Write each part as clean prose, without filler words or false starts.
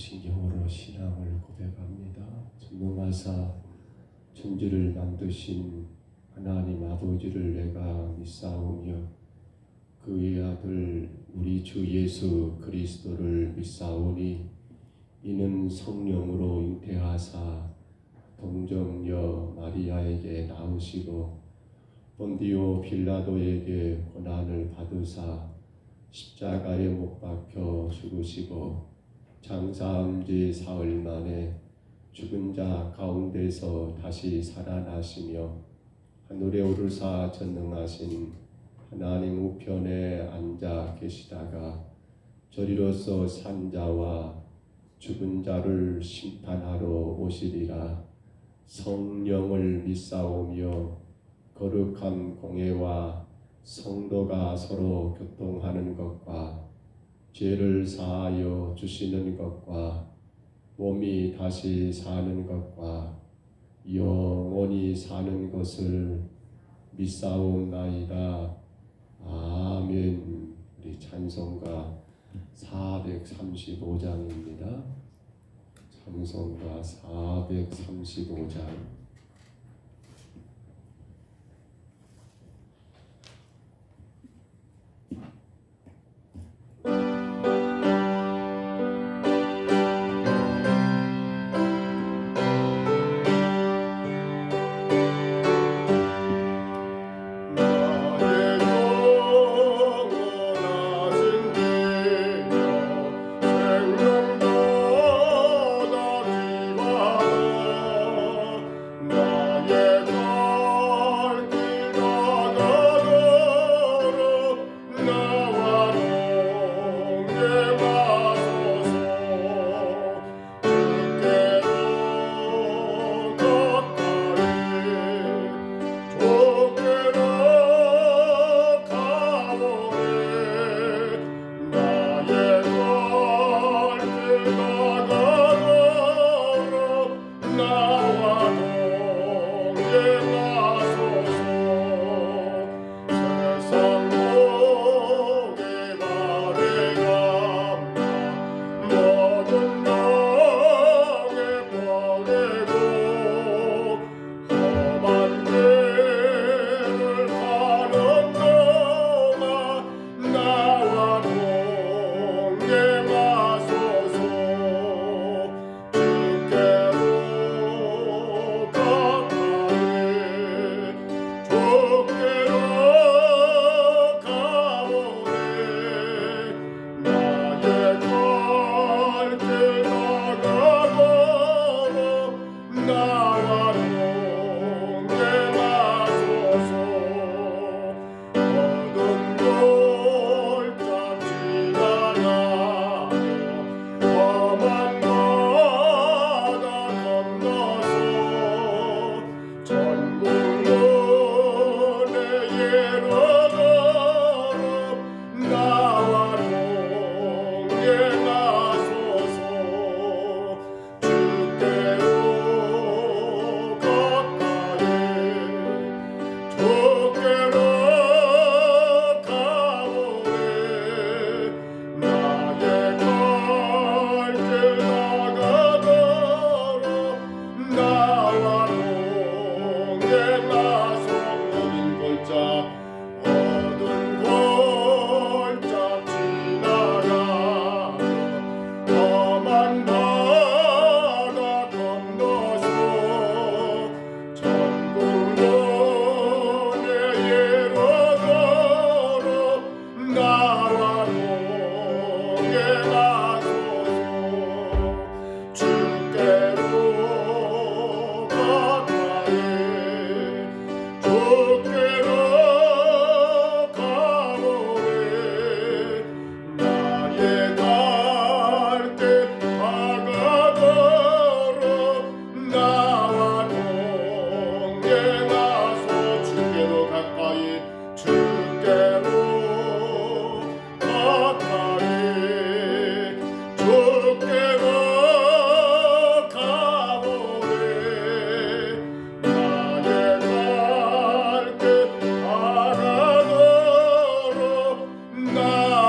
신경으로 신앙을 고백합니다. 전능하사 천지를 만드신 하나님 아버지를 내가 믿사오며 그의 아들 우리 주 예수 그리스도를 믿사오니 이는 성령으로 잉태하사 동정녀 마리아에게 나으시고 본디오 빌라도에게 고난을 받으사 십자가에 못 박혀 죽으시고 장사한 지 사흘 만에 죽은 자 가운데서 다시 살아나시며 하늘에 오르사 전능하신 하나님 우편에 앉아 계시다가 저리로서 산 자와 죽은 자를 심판하러 오시리라. 성령을 믿사오며 거룩한 공회와 성도가 서로 교통하는 것과 죄를 사하여 주시는 것과 몸이 다시 사는 것과 영원히 사는 것을 믿사옵나이다. 아멘. 우리 찬송가 435장입니다. 찬송가 435장.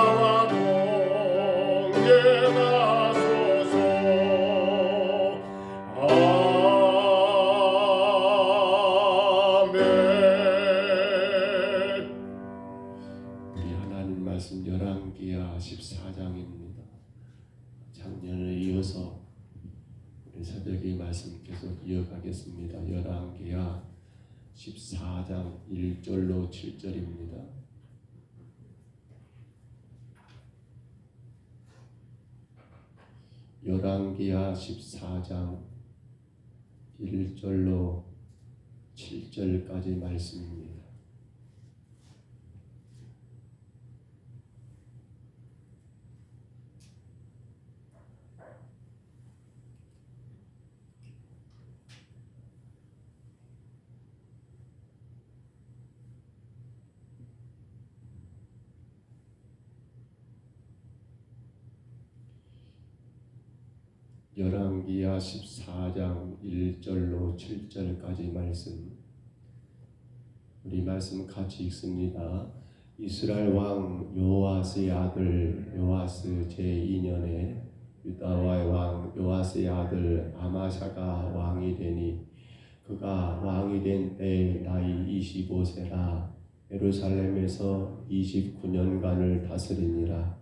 나와 동행하소서. 이어서 우리 새벽의 말씀 계속 이어가겠습니다. 열왕기하 14장 1절로 7절입니다. 열왕기하 14장 1절로 7절까지 말씀입니다. 열왕기하 14장 1절로 7절까지 말씀, 우리 말씀 같이 읽습니다. 이스라엘 왕 요아스의 아들 요아스 제2년에 유다와의 왕 요아스의 아들 아마샤가 왕이 되니 그가 왕이 된 때에 나이 25세라 예루살렘에서 29년간을 다스리니라.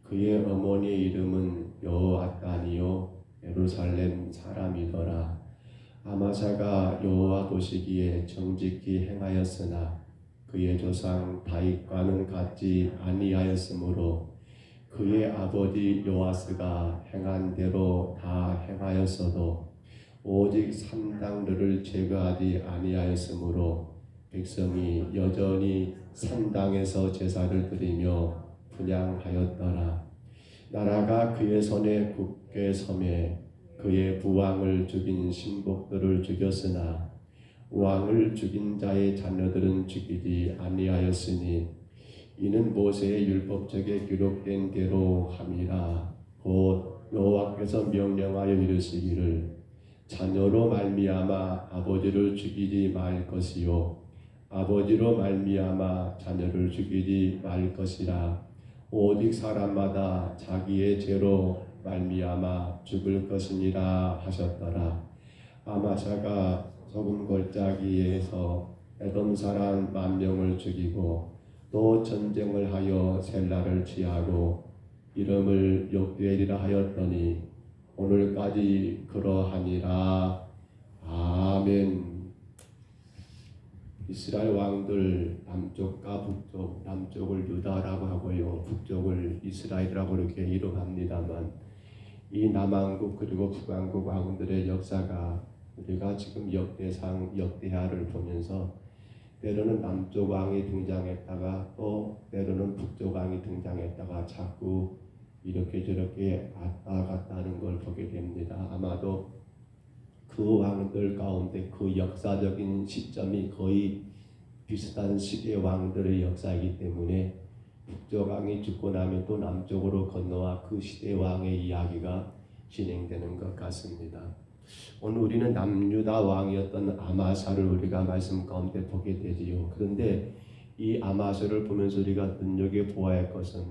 그의 어머니의 이름은 여호앗단이요 예루살렘 사람이더라. 아마샤가 여호와 보시기에 정직히 행하였으나 그의 조상 다윗과는 같지 아니하였으므로 그의 아버지 요아스가 행한 대로 다 행하였어도 오직 산당들을 제거하지 아니하였으므로 백성이 여전히 산당에서 제사를 드리며 분향하였더라. 나라가 그의 손에 굳게 섬에 그의 부왕을 죽인 신복들을 죽였으나 왕을 죽인 자의 자녀들은 죽이지 아니하였으니 이는 모세의 율법책에 기록된 대로 함이라. 곧 여호와께서 명령하여 이르시기를 자녀로 말미암아 아버지를 죽이지 말 것이요 아버지로 말미암아 자녀를 죽이지 말 것이라. 오직 사람마다 자기의 죄로 말미암아 죽을 것이니라 하셨더라. 아마샤가 소금 골짜기에서 에돔 사람 10,000명을 죽이고 또 전쟁을 하여 셀라를 취하고 이름을 욕되리라 하였더니 오늘까지 그러하니라. 아멘. 이스라엘 왕들 남쪽과 북쪽, 남쪽을 유다라고 하고요, 북쪽을 이스라엘이라고 이렇게 이름합니다만 이 남왕국 그리고 북왕국 왕들의 역사가 우리가 지금 역대상 역대하를 보면서 때로는 남쪽 왕이 등장했다가 또 때로는 북쪽 왕이 등장했다가 자꾸 이렇게 저렇게 왔다 갔다 하는 걸 보게 됩니다. 아마도 그 왕들 가운데 그 역사적인 시점이 거의 비슷한 시기의 왕들의 역사이기 때문에 북쪽 왕이 죽고 나면 또 남쪽으로 건너와 그 시대 왕의 이야기가 진행되는 것 같습니다. 오늘 우리는 남유다 왕이었던 아마샤를 우리가 말씀 가운데 보게 되지요. 그런데 이 아마샤를 보면서 우리가 눈여겨보아야 할 것은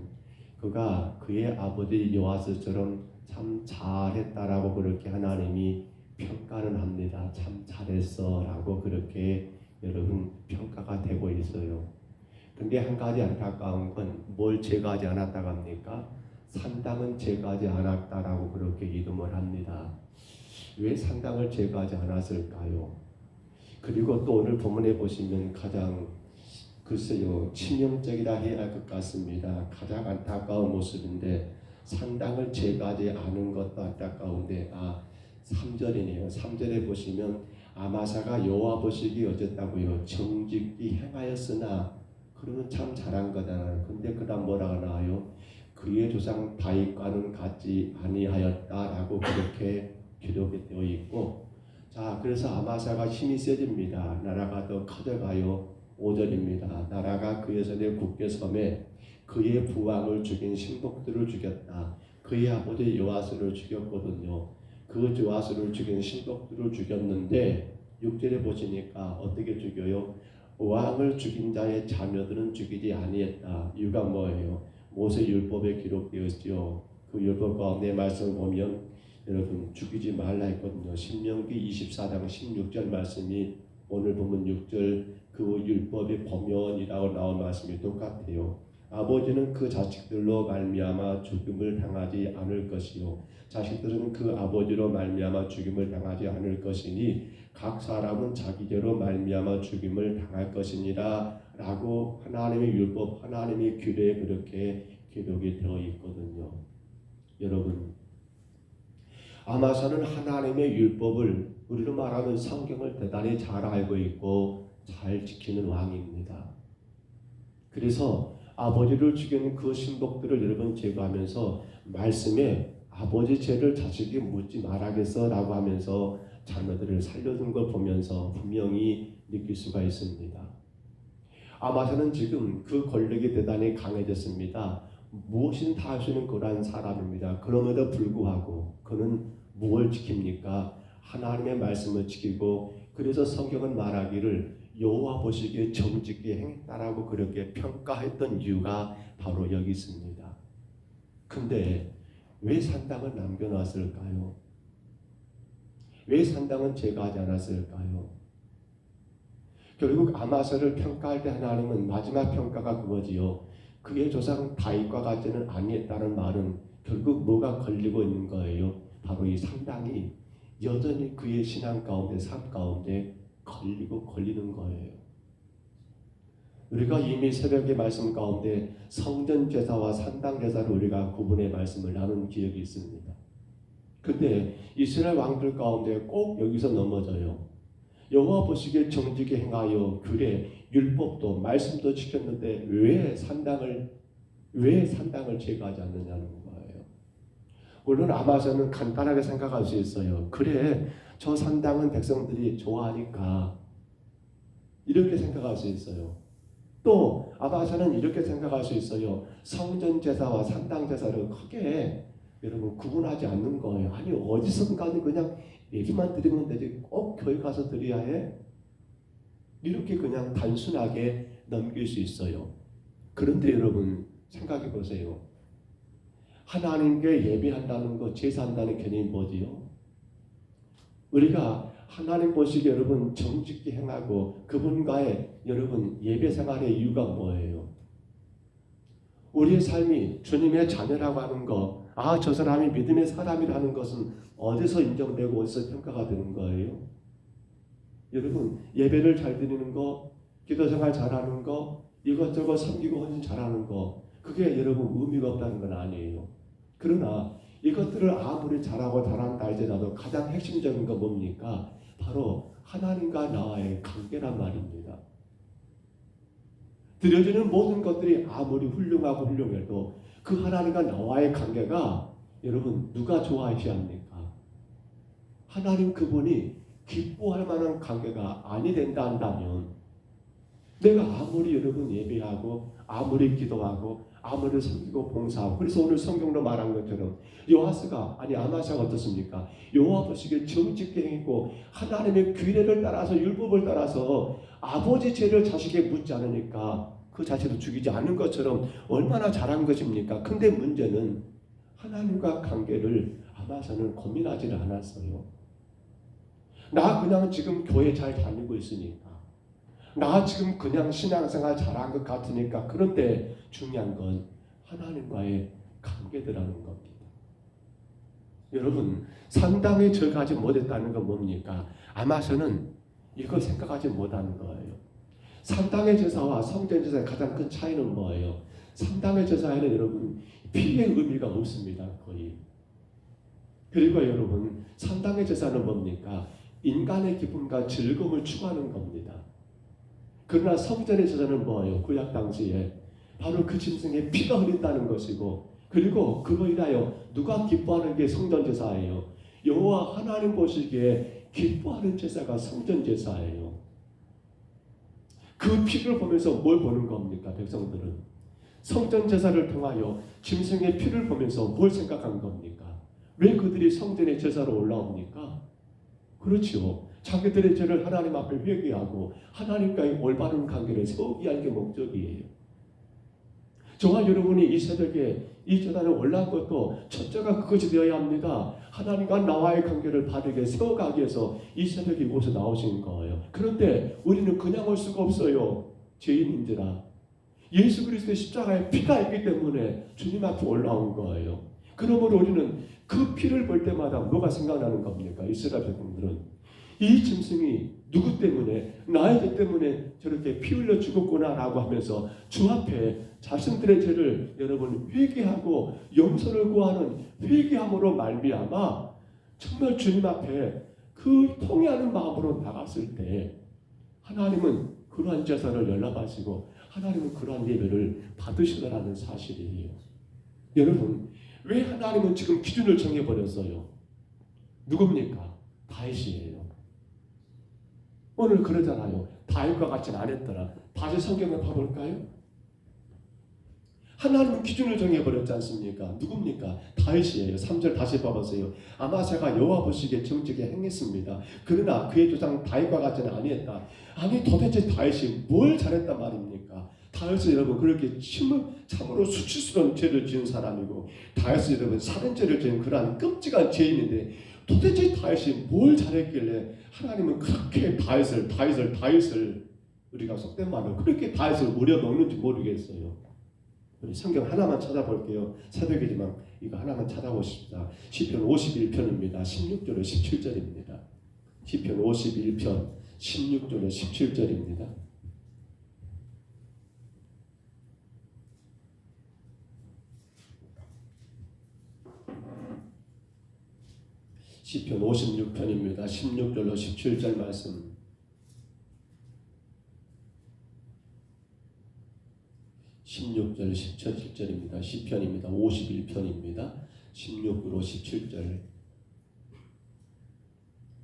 그가 그의 아버지 요아스처럼 참 잘했다라고 그렇게 하나님이 평가는 합니다. 참 잘했어 라고 그렇게 여러분 평가가 되고 있어요. 근데 한 가지 안타까운 건 뭘 제거하지 않았다고 합니까? 산당은 제거하지 않았다라고 그렇게 이름을 합니다. 왜 산당을 제거하지 않았을까요? 그리고 또 오늘 본문에 보시면 가장 글쎄요 치명적이라 해야 할 것 같습니다. 가장 안타까운 모습인데 산당을 제거하지 않은 것도 안타까운데 3절이네요. 3절에 보시면 아마샤가 여호와 보시기에 어쨌다고요? 정직히 행하였으나 그러면 참 잘한 거잖아요. 근데 그 다음 뭐라고 나와요? 그의 조상 다윗과는 같지 아니하였다라고 그렇게 기록이 되어 있고, 자 그래서 아마샤가 힘이 세집니다. 나라가 더 커져가요. 5절입니다. 나라가 그의 손에 굳게 섬에 그의 부왕을 죽인 신복들을 죽였다. 그의 아버지 요아스를 죽였거든요. 그 요아스를 죽인 신복들을 죽였는데 6절에 보시니까 어떻게 죽여요? 왕을 죽인 자의 자녀들은 죽이지 아니했다. 이유가 뭐예요? 모세 율법에 기록되었지요. 그 율법 가운데 말씀을 보면 여러분 죽이지 말라 했거든요. 신명기 24장 16절 말씀이 오늘 보면 6절 그 율법의 범연이라고 나온 말씀이 똑같아요. 아버지는 그 자식들로 말미암아 죽임을 당하지 않을 것이요 자식들은 그 아버지로 말미암아 죽임을 당하지 않을 것이니 각 사람은 자기 죄로 말미암아 죽임을 당할 것이니라 라고 하나님의 율법, 하나님의 규례에 그렇게 기록이 되어 있거든요. 여러분, 아마사는 하나님의 율법을, 우리로 말하면 성경을 대단히 잘 알고 있고 잘 지키는 왕입니다. 그래서 아버지를 죽인 그 신복들을 여러분 제거하면서 말씀에 아버지 죄를 자식이 묻지 말아겠어 라고 하면서 자녀들을 살려둔 걸 보면서 분명히 느낄 수가 있습니다. 아마사는 지금 그 권력이 대단히 강해졌습니다. 무엇이든 다 할 수 있는 그러한 사람입니다. 그럼에도 불구하고 그는 무엇을 지킵니까? 하나님의 말씀을 지키고, 그래서 성경은 말하기를 여호와 보시기에 정직히 행했다라고 그렇게 평가했던 이유가 바로 여기 있습니다. 근데 왜 산당을 남겨놨을까요? 왜 산당은 제거하지 않았을까요? 결국 아마사를 평가할 때 하나님은 마지막 평가가 그거지요. 그의 조상 다윗과 같지는 아니했다는 말은 결국 뭐가 걸리고 있는 거예요? 바로 이 산당이 여전히 그의 신앙 가운데, 삶 가운데 걸리는 거예요. 우리가 이미 새벽의 말씀 가운데 성전 제사와 산당 제사를 우리가 구분의 말씀을 나눈 기억이 있습니다. 근데 이스라엘 왕들 가운데 꼭 여기서 넘어져요. 여호와 보시기에 정직히 행하여 규례, 율법도 말씀도 지켰는데 왜 산당을 제거하지 않느냐는 거예요. 물론 아마사는 간단하게 생각할 수 있어요. 그래, 저 산당은 백성들이 좋아하니까 이렇게 생각할 수 있어요. 또 아마사는 이렇게 생각할 수 있어요. 성전 제사와 산당 제사를 크게 여러분 구분하지 않는 거예요. 아니 어디선가는 그냥 얘기만 드리면 되지 꼭 교회 가서 드려야 해? 이렇게 그냥 단순하게 넘길 수 있어요. 그런데 여러분 생각해 보세요. 하나님께 예배한다는 것, 제사한다는 개념이 뭐지요? 우리가 하나님 보시기에 여러분 정직히 행하고 그분과의 여러분 예배 생활의 이유가 뭐예요? 우리의 삶이 주님의 자녀라고 하는 것, 저 사람이 믿음의 사람이라는 것은 어디서 인정되고 어디서 평가가 되는 거예요? 여러분 예배를 잘 드리는 거, 기도 생활 잘하는 거, 이것저것 섬기고 헌신 잘하는 거, 그게 여러분 의미가 없다는 건 아니에요. 그러나 이것들을 아무리 잘하고 잘한다 할지라도 가장 핵심적인 건 뭡니까? 바로 하나님과 나와의 관계란 말입니다. 드려지는 모든 것들이 아무리 훌륭하고 훌륭해도 그 하나님과 나와의 관계가 여러분 누가 좋아하셔야 합니까? 하나님 그분이 기뻐할 만한 관계가 아니 된다 한다면 내가 아무리 여러분 예배하고 아무리 기도하고 아무리 섬기고 봉사하고, 그래서 오늘 성경으로 말한 것처럼 아마사가 어떻습니까? 여호와 보시기에 정직히 행했고 하나님의 규례를 따라서 율법을 따라서 아버지 죄를 자식에게 묻지 않으니까 그 자체도 죽이지 않은 것처럼 얼마나 잘한 것입니까? 근데 문제는 하나님과 관계를 아마사는 고민하지를 않았어요. 나 그냥 지금 교회 잘 다니고 있으니까, 나 지금 그냥 신앙생활 잘한 것 같으니까. 그런데 중요한 건 하나님과의 관계더라는 겁니다. 여러분 산당에 들어가지 못했다는 건 뭡니까? 아마사는 이걸 생각하지 못하는 거예요. 산당의 제사와 성전 제사의 가장 큰 차이는 뭐예요? 산당의 제사에는 여러분 피의 의미가 없습니다. 거의. 그리고 여러분 산당의 제사는 뭡니까? 인간의 기쁨과 즐거움을 추구하는 겁니다. 그러나 성전의 제사는 뭐예요? 구약 당시에 바로 그 짐승의 피가 흐린다는 것이고, 그리고 그거 인하여 누가 기뻐하는 게 성전 제사예요. 여호와 하나님 보시기에 기뻐하는 제사가 성전 제사예요. 그 피를 보면서 뭘 보는 겁니까? 백성들은 성전 제사를 통하여 짐승의 피를 보면서 뭘 생각한 겁니까? 왜 그들이 성전의 제사로 올라옵니까? 그렇지요. 자기들의 죄를 하나님 앞에 회개하고 하나님과의 올바른 관계를 세우기 위한 게 목적이에요. 저와 여러분이 이 새벽에 이 재단에 올라온 것도 첫째가 그것이 되어야 합니다. 하나님과 나와의 관계를 바르게 세워가기 위해서 이 새벽에 이곳에 나오신 거예요. 그런데 우리는 그냥 올 수가 없어요. 죄인인지라. 예수 그리스도의 십자가에 피가 있기 때문에 주님 앞에 올라온 거예요. 그러므로 우리는 그 피를 볼 때마다 뭐가 생각나는 겁니까? 이스라엘 백성들은 이 짐승이 누구 때문에, 나의 죄 때문에 저렇게 피 흘려 죽었구나라고 하면서 주 앞에 자신들의 죄를 여러분 회개하고 용서를 구하는 회개함으로 말미암아 정말 주님 앞에 그 통회하는 마음으로 나갔을 때 하나님은 그러한 제사를 연락하시고 하나님은 그러한 예배를 받으시더라는 사실이에요. 여러분, 왜 하나님은 지금 기준을 정해버렸어요? 누굽니까? 다윗이에요. 오늘 그러잖아요. 다윗과 같이는 안 했더라. 다시 성경을 봐볼까요? 하나님은 기준을 정해버렸지 않습니까? 누굽니까? 다윗이에요. 3절 다시 봐보세요. 아마사가 여호와 보시기에 정직에 행했습니다. 그러나 그의 조상 다윗과 같지는 아니했다. 아니 도대체 다윗이 뭘 잘했단 말입니까? 다윗은 여러분 그렇게 참으로 수치스러운 죄를 지은 사람이고 다윗은 여러분 살인죄를 지은 그러한 끔찍한 죄인인데 도대체 다윗이 뭘 잘했길래 하나님은 그렇게 다윗을 우리가 속된 말로 그렇게 다윗을 우려먹는지 모르겠어요. 우리 성경 하나만 찾아볼게요. 새벽이지만 이거 하나만 찾아보십시다. 시편 51편입니다. 16절에 17절입니다. 시편 51편 16절에 17절입니다. 시편 56편입니다. 16절로 17절 말씀. (16절) 17절입니다. 시편입니다. 51편입니다. 16으로 17절.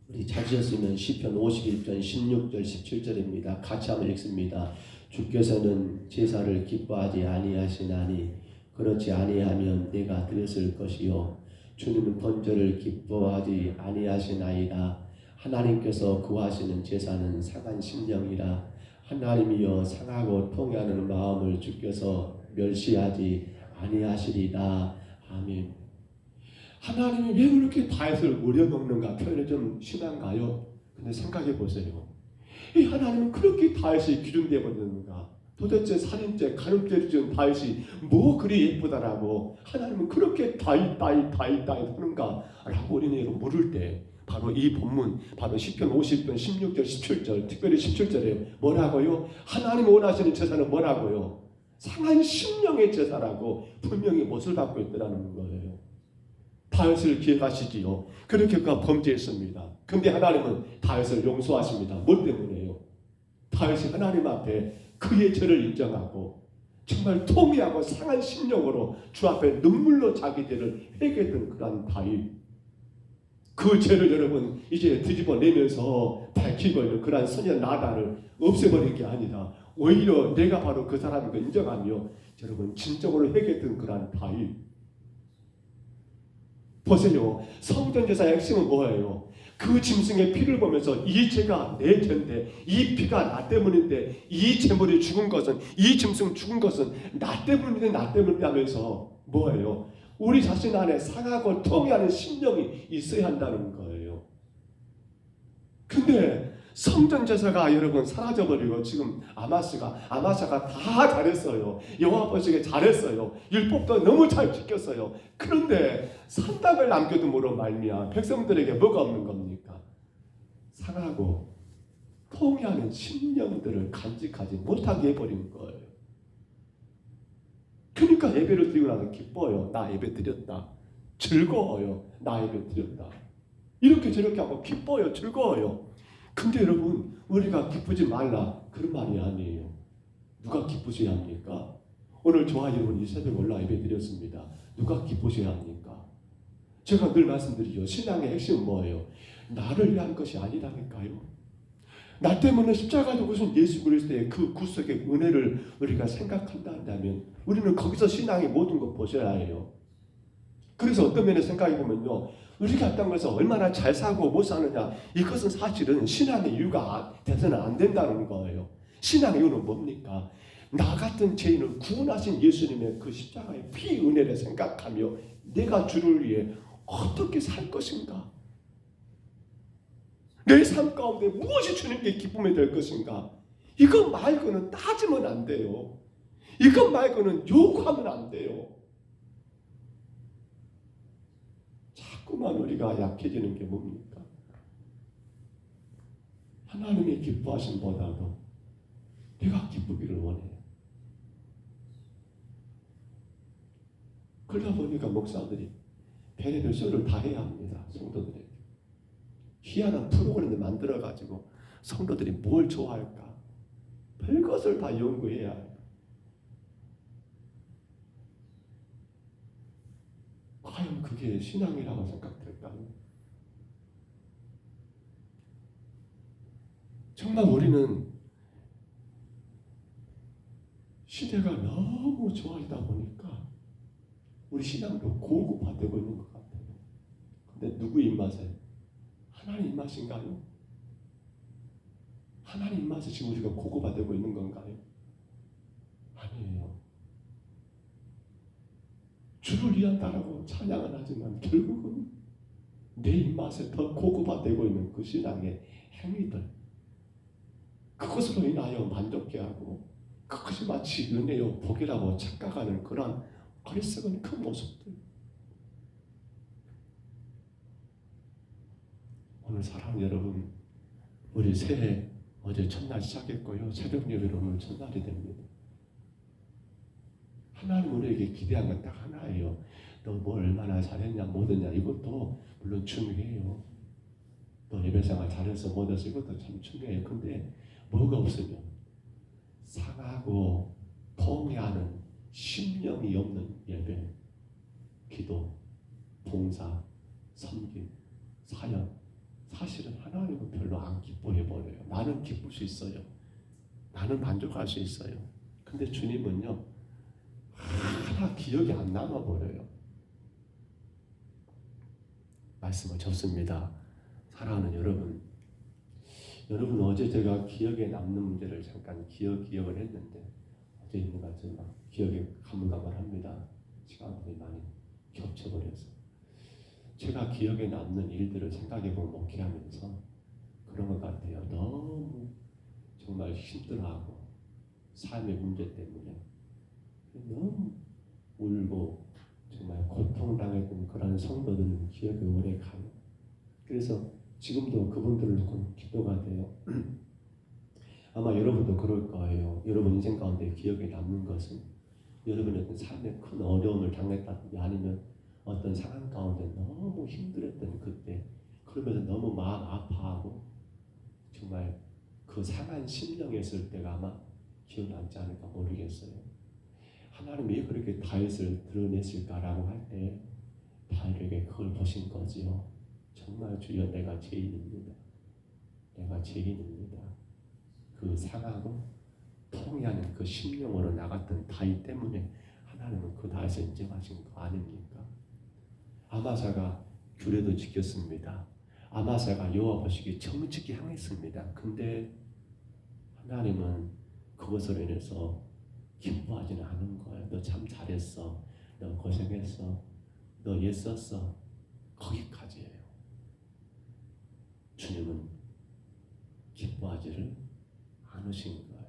우리 찾으셨으면 시편 51편 16절 17절입니다. 같이 한번 읽습니다. 주께서는 제사를 기뻐하지 아니하시나니 그렇지 아니하면 내가 드렸을 것이요 주님은 번제를 기뻐하지 아니하시나이다. 하나님께서 구하시는 제사는 상한 심령이라. 하나님이여 상하고 통회하는 마음을 주께서 멸시하지 아니하시리다. 아멘. 하나님이 왜 그렇게 다윗을 우려먹는가? 표현이 좀 심한가요? 근데 생각해 보세요. 이 하나님은 그렇게 다윗이 기준되어 버렸는가? 도대체 살인죄, 간음죄를 지은 다윗이 뭐 그리 예쁘다라고 하나님은 그렇게 다윗 하는가? 라고 우리는 물을 때 바로 이 본문, 바로 시편 50편 16절 17절, 특별히 17절에 뭐라고요? 하나님 원하시는 제사는 뭐라고요? 상한 심령의 제사라고 분명히 못을 받고 있더라는 거예요. 다윗을 기억하시지요. 그렇게 그가 범죄했습니다. 근데 하나님은 다윗을 용서하십니다. 뭐 때문에요? 다윗이 하나님 앞에 그의 죄를 인정하고 정말 통회하고 상한 심령으로 주 앞에 눈물로 자기 죄를 회개했던 그런 다윗. 그 죄를 여러분 이제 뒤집어내면서 밝히고 있는 그러한 선한 나단을 없애버린 게 아니라 오히려 내가 바로 그 사람인 걸 인정하며 여러분 진정으로 회개했던 그러한 다윗. 보세요. 성전제사의 핵심은 뭐예요? 그 짐승의 피를 보면서 이 죄가 내 죄인데 이 피가 나 때문인데 이 재물이 죽은 것은 이 짐승 죽은 것은 나 때문인데 하면서 뭐예요? 우리 자신 안에 상하고 통회하는 심령이 있어야 한다는 거예요. 근데 성전제사가 여러분 사라져버리고 지금 아마사가 다 잘했어요. 여호와 보시기에 잘했어요. 율법도 너무 잘 지켰어요. 그런데 산당을 남겨둠으로 말미암아 백성들에게 뭐가 없는 겁니까? 상하고 통회하는 심령들을 간직하지 못하게 해버린 거예요. 그러니까 예배를 드리고 나서 기뻐요. 나 예배 드렸다. 즐거워요. 나 예배 드렸다. 이렇게 저렇게 하고 기뻐요. 즐거워요. 근데 여러분 우리가 기쁘지 말라 그런 말이 아니에요. 누가 기쁘셔야 합니까? 오늘 저와 여러분 이 새벽 올라 예배 드렸습니다. 누가 기쁘셔야 합니까? 제가 늘 말씀드리죠. 신앙의 핵심은 뭐예요? 나를 위한 것이 아니라니까요. 나 때문에 십자가에 죽으신 예수 그리스도의 그 구속의 은혜를 우리가 생각한다 한다면 우리는 거기서 신앙의 모든 것 보셔야 해요. 그래서 어떤 면에 생각해 보면요, 우리가 땅에서 얼마나 잘 사고 못 사느냐, 이것은 사실은 신앙의 이유가 돼서는 안 된다는 거예요. 신앙의 이유는 뭡니까? 나 같은 죄인을 구원하신 예수님의 그 십자가의 피 은혜를 생각하며 내가 주를 위해 어떻게 살 것인가? 내 삶 가운데 무엇이 주님께 기쁨이 될 것인가? 이거 말고는 따지면 안 돼요. 이것 말고는 요구하면 안 돼요. 자꾸만 우리가 약해지는 게 뭡니까? 하나님의 기뻐하심보다도 내가 기쁘기를 원해요. 그러다 보니까 목사들이 별의별 소리를 다 해야 합니다. 성도들에게. 희한한 프로그램을 만들어가지고 성도들이 뭘 좋아할까? 별것을 다 연구해야 해요. 과연 그게 신앙이라고 생각될까요? 정말 우리는 시대가 너무 좋아지다 보니까 우리 신앙도 고급화되고 있는 것 같아요. 근데 누구 입맛에? 하나님 입맛인가요? 하나님 입맛에 지금 우리가 고급화되고 있는 건가요? 아니에요. 주를 위한다라고 찬양은 하지만 결국은 내 입맛에 더 고급화되고 있는 그 신앙의 행위들, 그것으로 인하여 만족해하고 그것이 마치 은혜요 복이라고 착각하는 그런 어리석은 그 모습들. 오늘 사랑하는 여러분, 우리 새해 어제 첫날 시작했고요. 새벽 예배는 오늘 첫날이 됩니다. 하나님 우리에게 기대한 건 딱 하나예요. 너 뭐 얼마나 잘했냐 못했냐 이것도 물론 중요해요. 너 예배생활 잘해서 못해서 이것도 참 중요해요. 근데 뭐가 없으면 상하고 통해하는 심령이 없는 예배, 기도, 봉사, 섬김, 사역, 사실은 하나님은 별로 안 기뻐해 버려요. 나는 기쁠 수 있어요. 나는 만족할 수 있어요. 근데 주님은요, 하나 기억이 안 남아 버려요. 말씀을 접습니다. 사랑하는 여러분, 여러분 어제 제가 기억에 남는 문제를 잠깐 기억을 했는데 어제 있는 것 같지만 기억에 가물가물합니다. 시간들이 많이 겹쳐버려서 제가 기억에 남는 일들을 생각해보면 목회하면서 그런 것 같아요. 너무 정말 힘들어하고 삶의 문제 때문에 너무 울고 정말 고통당했던 그런 성도들은 기억에 오래 가요. 그래서 지금도 그분들을 놓고 기도가 돼요. 아마 여러분도 그럴 거예요. 여러분 인생 가운데 기억에 남는 것은 여러분의 어떤 삶에 큰 어려움을 당했다든지 아니면 어떤 상황 가운데 너무 힘들었던 그때, 그러면서 너무 마음 아파하고 정말 그 상한 심령에 있을 때가 아마 기억나지 않을까 모르겠어요. 하나님이 왜 그렇게 다윗을 드러냈을까라고 할 때 다윗에게 그걸 보신 거지요. 정말 주여 내가 죄인입니다. 내가 죄인입니다. 그 상하고 통해하는 그 심령으로 나갔던 다윗 때문에 하나님은 그 다윗을 인정하신 거 아닙니까? 아마사가 규례도 지켰습니다. 아마사가 여호와 보시기에 정직히 행했습니다. 근데 하나님은 그것으로 인해서 기뻐하지는 않은 거예요. 너 참 잘했어. 너 고생했어. 너 애썼어. 거기까지예요. 주님은 기뻐하지를 않으신 거예요.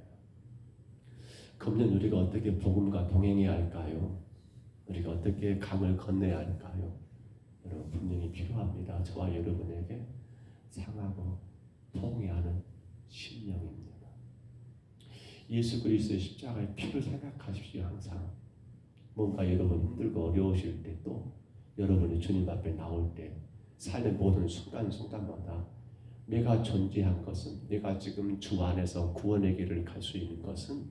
그러면 우리가 어떻게 복음과 동행해야 할까요? 우리가 어떻게 강을 건너야 할까요? 여러분 분명히 필요합니다. 저와 여러분에게 상하고 통해하는 심령입니다. 예수 그리스도의 십자가의 피를 생각하십시오. 항상 뭔가 여러분 힘들고 어려우실 때, 또 여러분이 주님 앞에 나올 때, 삶의 모든 순간순간마다 내가 존재한 것은, 내가 지금 주 안에서 구원의 길을 갈 수 있는 것은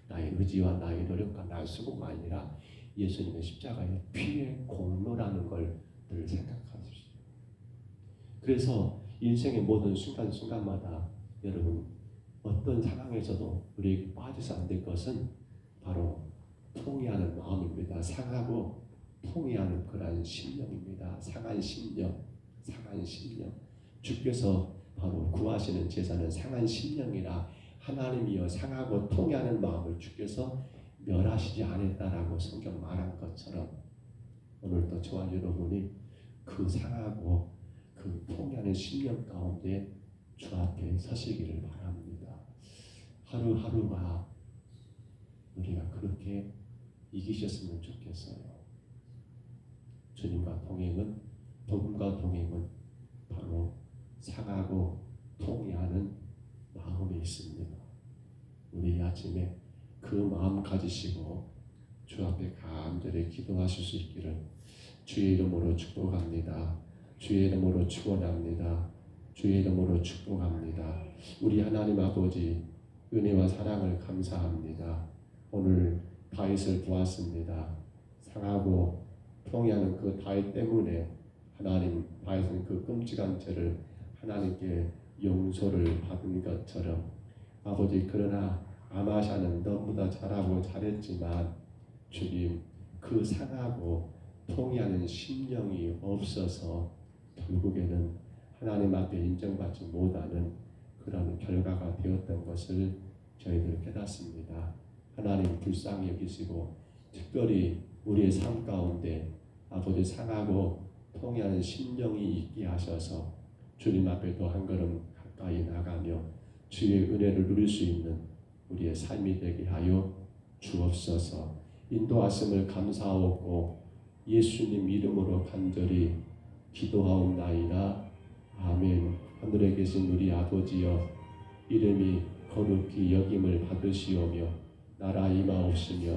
나의 의지와 나의 노력과 나의 수고가 아니라 예수님의 십자가의 피의 공로라는 걸 늘 생각하십시오. 그래서 인생의 모든 순간순간마다 여러분 어떤 상황에서도 우리에게 빠져서 안 될 것은 바로 통해하는 마음입니다. 상하고 통해하는 그러한 심령입니다. 상한 심령, 상한 심령. 주께서 바로 구하시는 제사는 상한 심령이라 하나님이여 상하고 통해하는 마음을 주께서 멸하시지 않았다라고 성경 말한 것처럼 오늘도 저와 여러분이 그 상하고 그 통해하는 심령 가운데 주 앞에 서시기를 바랍니다. 하루하루가 우리가 그렇게 이기셨으면 좋겠어요. 주님과 동행은, 복음과 동행은 바로 상하고 통회하는 마음이 있습니다. 우리 아침에 그 마음 가지시고 주 앞에 간절히 기도하실 수 있기를 주의 이름으로 축복합니다. 주의 이름으로 축원합니다. 주의 이름으로 축복합니다. 우리 하나님 아버지 은혜와 사랑을 감사합니다. 오늘 다윗을 보았습니다. 상하고 통회하는 그 다윗 때문에 하나님, 다윗은 그 끔찍한 죄를 하나님께 용서를 받은 것처럼 아버지, 그러나 아마샤는 너무나 잘하고 잘했지만 주님, 그 상하고 통회하는 심령이 없어서 결국에는 하나님 앞에 인정받지 못하는 그런 결과가 되었던 것을 저희들 깨닫습니다. 하나님 불쌍히 여기시고 특별히 우리의 삶 가운데 아버지 상하고 통회하는 심령이 있게 하셔서 주님 앞에 더 한 걸음 가까이 나가며 주의 은혜를 누릴 수 있는 우리의 삶이 되게 하여 주옵소서. 인도하심을 감사하고 예수님 이름으로 간절히 기도하옵나이다. 아멘. 하늘에 계신 우리 아버지여, 이름이 거룩히 여김을 받으시오며 나라 임하옵시며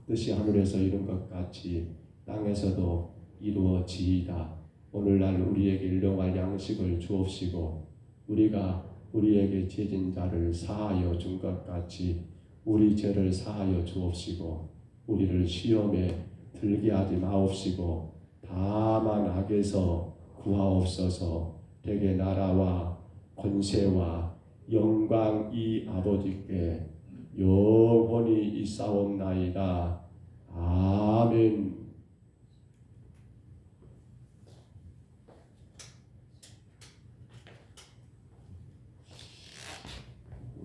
뜻이 하늘에서 이룬 것 같이 땅에서도 이루어지이다. 오늘날 우리에게 일용할 양식을 주옵시고 우리가 우리에게 죄진 자를 사하여 준 것 같이 우리 죄를 사하여 주옵시고 우리를 시험에 들게 하지 마옵시고 다만 악에서 구하옵소서. 대개 나라와 권세와 영광이 아버지께 영원히 있사옵나이다. 아멘.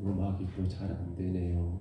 음악이 또 잘 안 되네요.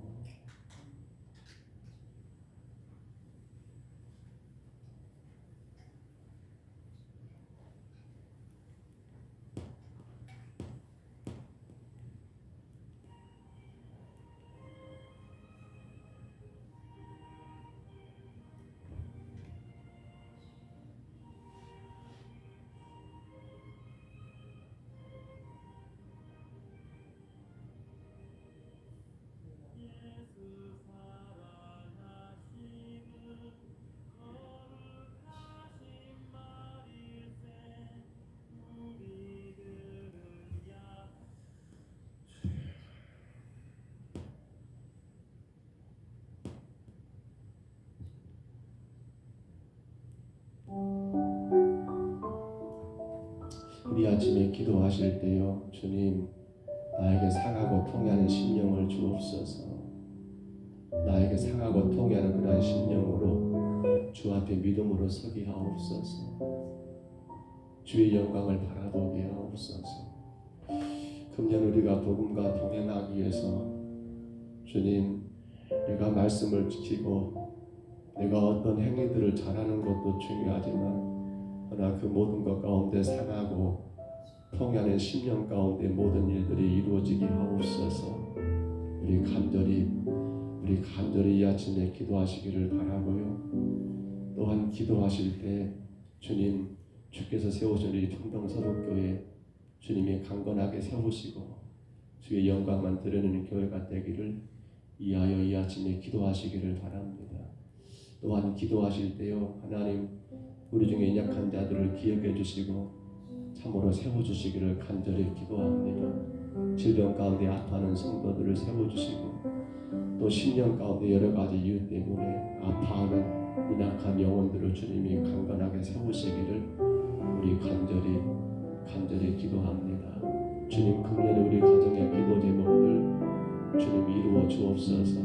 우리 아침에 기도하실 때요, 주님, 나에게 상하고 통회하는 심령을 주옵소서. 나에게 상하고 통회하는 그러한 심령으로 주 앞에 믿음으로 서게 하옵소서. 주의 영광을 바라보게 하옵소서. 금년 우리가 복음과 동행하기 위해서 주님, 내가 말씀을 지키고 내가 어떤 행위들을 잘하는 것도 중요하지만 그러나 그 모든 것 가운데 상하고 통하는 심령 가운데 모든 일들이 이루어지게 하옵소서. 우리 간절히 이 아침에 기도하시기를 바라고요. 또한 기도하실 때 주님, 주께서 세우신 우리 평동서북교회 주님이 강건하게 세우시고 주의 영광만 드러내는 교회가 되기를 이하여 이 아침에 기도하시기를 바랍니다. 또한 기도하실 때요, 하나님, 우리 중에 약한 자들을 기억해 주시고 참으로 세워주시기를 간절히 기도합니다. 질병 가운데 아파하는 성도들을 세워주시고 또 신령 가운데 여러 가지 이유 때문에 아파하는 연약한 영혼들을 주님이 강건하게 세우시기를 우리 간절히 기도합니다. 주님, 금년에 우리 가정의 기도 제목들 주님 이루어 주옵소서.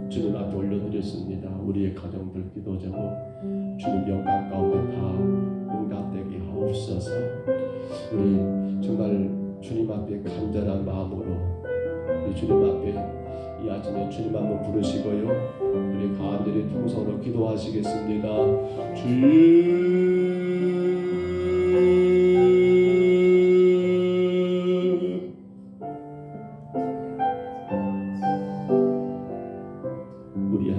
주님 앞에 올려드렸습니다. 우리의 가정들 기도 제목 주님 영광 가운데 다 응답되게 하옵소서. 우리 정말 주님 앞에 간절한 마음으로 우리 주님 앞에 이 아침에 주님 한번 부르시고요, 우리 간절히 통성으로 기도하시겠습니다. 주님, 우리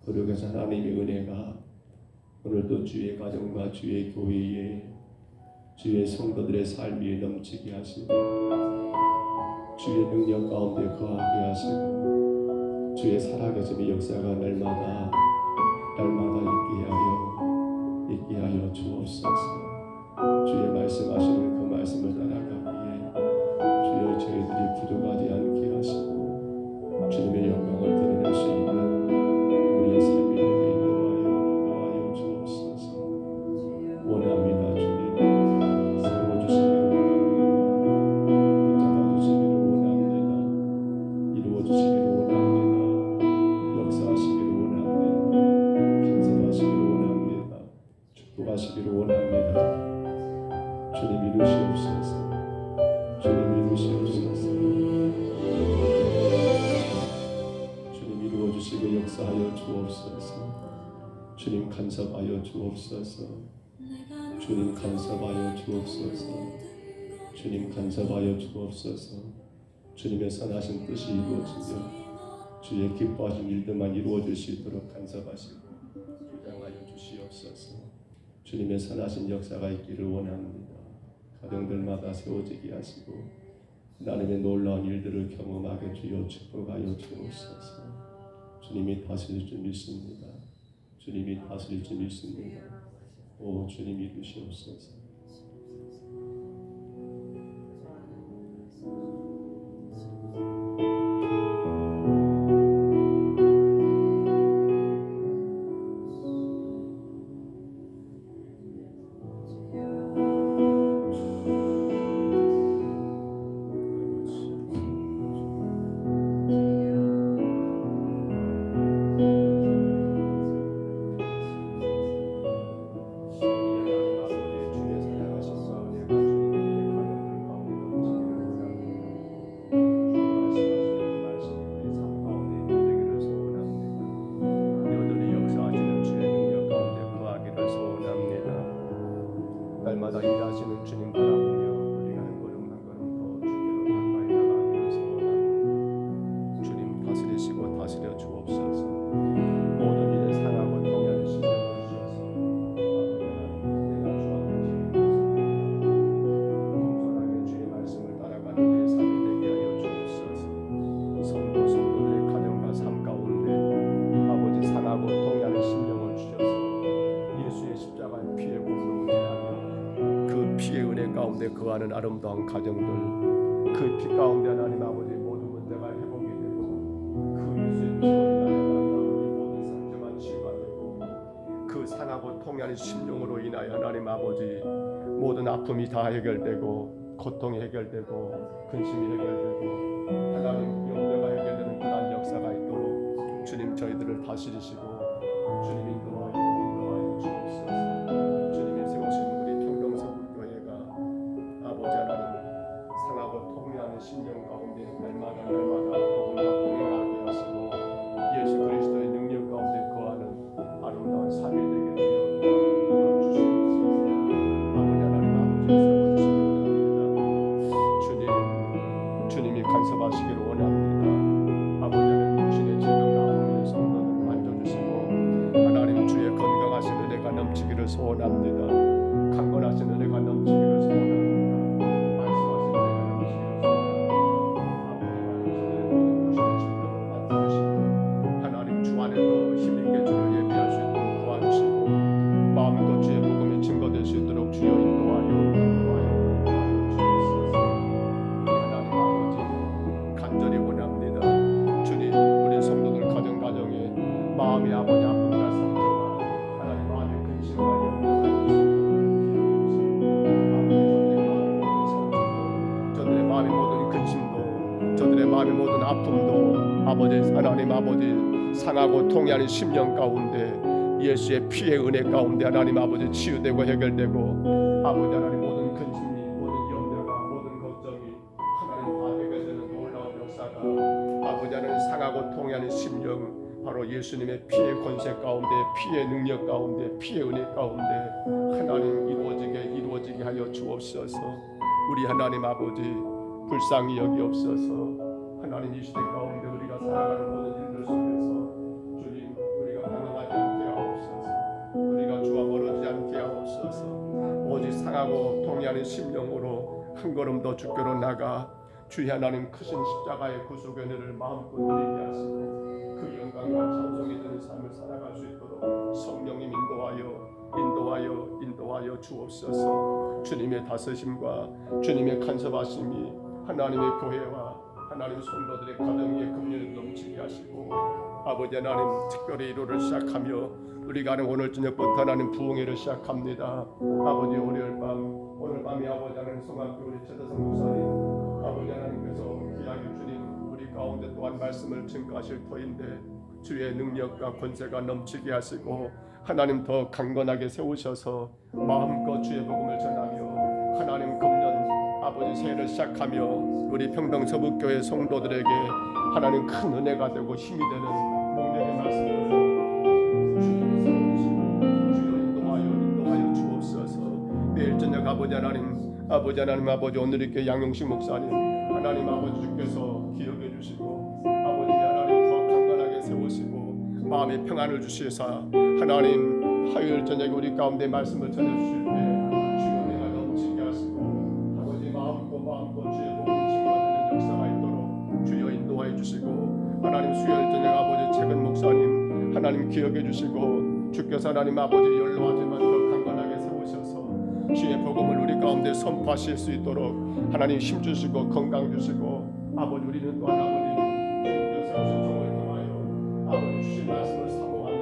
그러게서 하나님의 은혜가 오늘도 주의 가정과 주의 교회에 주의 성도들의 삶 위에 넘치게 하시고 주의 능력 가운데 거하게 하시고 주의 살아계심의 역사가 날마다 있게 하여 주옵소서. 주의 말씀하시는 그 말씀을 따라가기에 주여 저희들이 부족하지 않게 하시고 주님의 영광을 드러낼 수 있는 우리의 삶이 되게 인도하여 주옵소서. 원합니다. 주님 세워주시기를 원합니다. 붙잡아 주시기를 원합니다. 이루어 주시기를 원합니다. 역사하시기를 원합니다. 간섭하시기를 원합니다. 축복하시기를 원합니다. 주님 이루시옵소서. 주님 이루시옵소서. 주님 이루어주시고 역사하여 주옵소서. 주님 간섭하여 주옵소서. 주님 간섭하여 주옵소서. 주님 간섭하여 주옵소서. 주님의 선하신 뜻이 이루어지며 주의 기뻐하신 일들만 이루어질 수 있도록 간섭하시고 주장하여 주시옵소서. 주님의 선하신 역사가 있기를 원합니다. 가정들마다 세워지게 하시고 하나님의 놀라운 일들을 경험하게 주여 축복하여 주옵소서. 주님이 다스릴 줄 믿습니다. 주님이 다스릴 줄 믿습니다. 오 주님 이루시옵소서. 날마다 일하시는 주님 바라보며 우리가 한 걸음 한 걸음 더 주님으로 가까이 나가기를 소원합니다. 주님 다스리시고 다스려 주옵소서. 모든 일에 상하고 통하는 신령을 주셔서 내가 주었던 겸손하게 주의 말씀을 따라가는 내 삶이 되게 하여 주옵소서. 성도들의 가정과 삶 가운데 아버지 상하고 통하는 심령을 주셔서 예수의 십자가의 피의 공로를 대하며 그 피의 은혜 가운데 거하는 아름다운 가정들, 그 피 가운데 하나님 아버지 모든 문제가 회복이 되고 그 예수의 피로 인하여 모든 상처만 치유가 되고 그 상하고 통하는 심령으로 인하여 하나님 아버지 모든 아픔이 다 해결되고 고통이 해결되고 근심이 해결되고 하나님 염려가 해결되는 그러한 역사가 있도록 주님 저희들을 다스리시고 주님 인도하여 주옵소서. 주님이 세우신 우리 평경서교회가 아버지 하나님 상하고 통회하는 신령 가운데 날마다 복음 받고 나가게 하시고 예수 그리스도의 능력 가운데 거하는 아름다운 삶이 되게 주여 도와주시옵소서. 아버지 하나님 아버지 세워주시기 원합니다. 주님이 간섭하시기를 원합니다. 아버지 하나님 육신의 질병과 아픔 있는 성도들을 만져주시고 하나님 주의 건강하신 은혜가 넘치기를 소원합니다. 강건하신 은혜가 넘치기를 소원합니다. 말씀하신 은혜가 넘치기를 소원합니다. 아버지가 육신의 질병을 만져주시고 하나님 주 안에 더 힘있게 주를 예비할 수 있도록 도와주시고 마음껏 주의 복음이 증거될 수 있도록 주여 인도하여 주옵소서. 하나님 아버지 간절히 원합니다. 주님 우리 성도들 가정에 마음의 아버지 아픔과 상처가 하나님 마음의 근심과 염려가 저들의 마음의 모든 근심도 저들의 마음의 모든 아픔도 아버지 하나님 아버지 상하고 통해하는 심령 가운데 예수의 피의 은혜 가운데 하나님 아버지 치유되고 해결되고 아버지 하나님 모든 근심이 모든 염려가 모든 걱정이 하나님 다 해결되는 놀라운 역사가 아버지 하나님 상하고 통해하는 심령 바로 예수님의 피의 권세 가운데 피의 능력 가운데 피의 은혜 가운데 하나님 이루어지게 하여 주옵소서. 우리 하나님 아버지 불쌍히 여기옵소서. 하나님 이 시대 가운데 우리가 살아가는 모든 일들 속에서 주님 우리가 사랑하고 동의하는 심령으로 한 걸음 더 주께로 나가 주의 하나님 크신 십자가의 구속의 은혜를 마음껏 누리게 하시고 그 영광과 찬송이 되는 삶을 살아갈 수 있도록 성령님 인도하여 주옵소서. 주님의 다스심과 주님의 간섭하심이 하나님의 교회와 하나님 성도들의 가정 위에 긍휼을 넘치게 하시고 아버지 하나님 특별히 1호를 시작하며 우리가 오늘 저녁부터 하나님 부흥회를 시작합니다. 아버지 오늘 밤에 아버지 하나님 성악교 우리 최다성 목사님 아버지 하나님께서 귀하게 주님 우리 가운데 또한 말씀을 증거하실 터인데 주의 능력과 권세가 넘치게 하시고 하나님 더 강건하게 세우셔서 마음껏 주의 복음을 전하며 하나님 금년 아버지 새해를 시작하며 우리 평동 서북교회 성도들에게 하나님 큰 은혜가 되고 힘이 되는 능력의 말씀을 주님이 세워주시고 주여 인도하여 주옵소서. 내일 저녁 아버지 하나님 오늘 이렇게 양용식 목사님 하나님 아버지 주께서 기억해 주시고 아버지 하나님 더 강건하게 세우시고 마음의 평안을 주시사 하나님 화요일 저녁에 우리 가운데 말씀을 전해주실 때 주여 내가 넘치게 하시고 아버지 마음껏 주의 복음을 증거하는 역사가 있도록 주여 인도하여 주시고 하나님 수요일 저녁 아버지 최근 목사님 하나님 기억해 주시고 주께서 하나님 아버지 연로하지만 더 강건하게 세우셔서 주의 복음을 우리 가운데 선포하실 수 있도록 하나님 힘 주시고 건강 주시고 아버지 우리는 또한 아버지 주님께서 세우신 종을 통하여 아버지 주신 말씀을 사모하며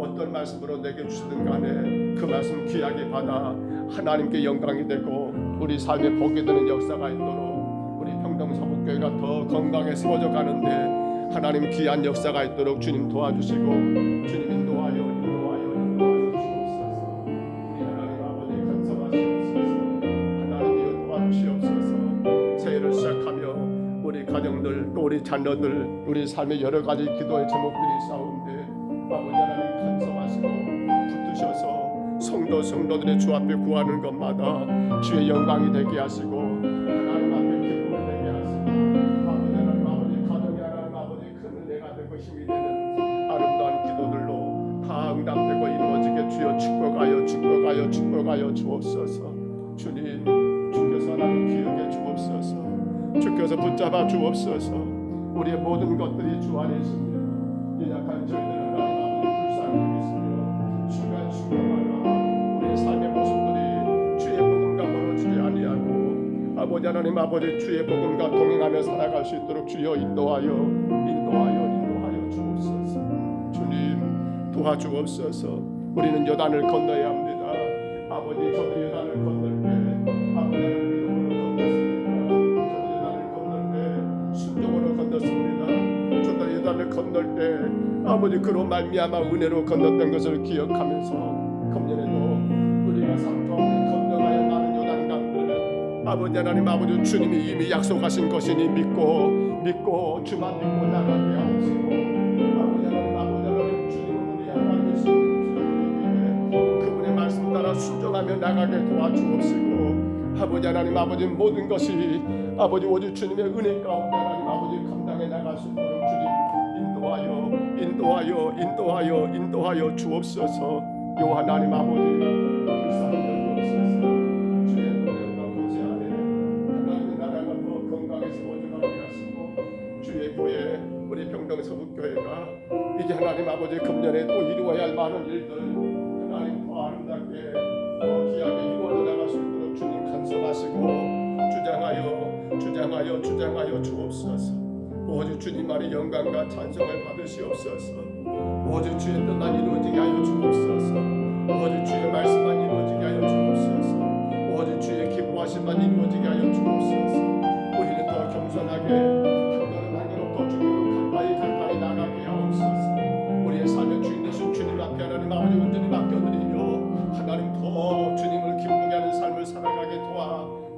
어떤 말씀으로 내게 주시든 간에 그 말씀 귀하게 받아 하나님께 영광이 되고 우리 삶에 복이 되는 역사가 있도록 우리 평동 서북교회가 더 건강에 세워져 가는데 하나님 귀한 역사가 있도록 주님 도와주시고 주님 인도하여 주옵소서. 우리 하나님 아버지 간섭하시옵소서. 하나님이여 도와주시옵소서. 새해를 시작하며 우리 가정들 또 우리 자녀들 우리 삶의 여러 가지 기도의 제목들이 있사온데 아버지 하나님 간섭하시고 붙드셔서 성도들의 주 앞에 구하는 것마다 주의 영광이 되게 하시고 하나님 앞에 기쁨이 되게 하시고 아버지 가정이 하나님 아버지 큰 은혜가 되고 힘이 되는 아름다운 기도들로 다 응답되고 이루어지게 주여 축복하여 주옵소서. 주님 주께서 하나님 기억해 주옵소서. 주께서 붙잡아 주옵소서. 우리의 모든 것들이 주 안에 있습니다. 연약한 저희들은 하나님 아버지 불쌍히 있으며 순간순간마다 우리의 삶의 모습들이 주의 복음과 멀어지지 아니하고 아버지 하나님 아버지 주의 복음과 동행하며 살아갈 수 있도록 주여 인도하여 주옵소서. 주님 도와주옵소서. 우리는 요단을 건너야 합니다. 아버지 저도 요단을 건널 때 아버지 하나님 믿음으로 건넜습니다. 저도 요단을 건널 때 순종으로 건넜습니다. 저도 요단을 건널 때 아버지 그로 말미암아 은혜로 건넜던 것을 기억하면서 금년에도 우리가 삶 가운데 건너가야 많은 요단강들 아버지 하나님 아버지 주님이 이미 약속하신 것이니 믿고 주만 믿고 나가게 하시고 아버지 하나님 주님은 우리 하나님이시고 그분의 말씀 따라 순종하며 나가게 도와주옵시고 아버지 하나님 아버지 모든 것이 아버지 오직 주님의 은혜 가운데 하나님 아버지 감당해 나갈 수 있도록 주님 인도하여 주옵소서. 요 하나님 아버지 불쌍히 여기옵소서. 주의 노력과 권세 안에 하나님의 나라가 더 건강에 세워져가게 하시고 주의 교회 우리 평동 서북교회가 이제 하나님 아버지 금년에 또 이루어야 할 많은 일들 하나님 더 아름답게 더 귀하게 이루어져 나갈 수 있도록 주님 간섭하시고 주장하여 주옵소서. 오직 주님만의 영광과 찬송을 받으시옵소서. 오직 주의 뜻만 이루어지게 하여 주옵소서. 오직 주의 말씀만 이루어지게 하여 주옵소서. 오직 주의 기뻐하심만 이루어지게 하여 주옵소서. 우리는 더 겸손하게 한 걸음 더 주님으로 가까이 나가게 하옵소서. 우리의 삶의 주인 되신 주님 앞에 하나님 아버지 온전히 맡겨드리며 하나님 더 주님을 기쁘게 하는 삶을 살아가게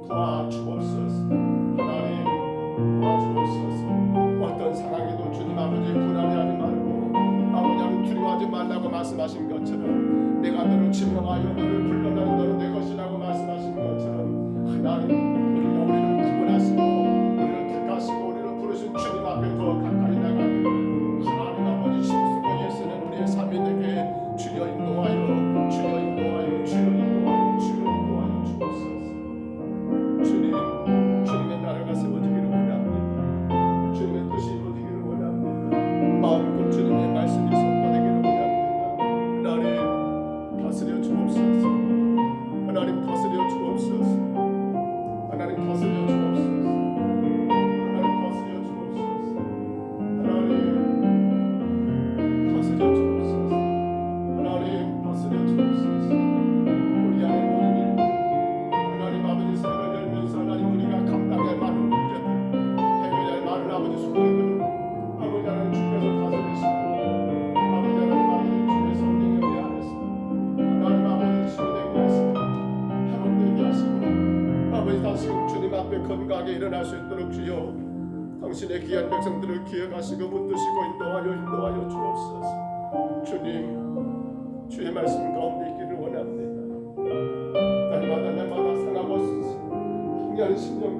도와주옵소서. 하나님 도와주옵소서. 어떤 상황에도 주님 아버지 불안해하지 말고 아버지 하나님 두려워하지 말라고 말씀하신 것처럼 내가 너를 지명하여 너를 불러나는 너는 내 것이라고 말씀하신 것처럼 하나님 우리를 구원하시고 주여 당신의 귀한 백성들을 기억하시고 붙드시고 인도하여 주옵소서. 주님 주의 말씀 가운데 있기를 원합니다. 날마다 상하고 풍요한 심령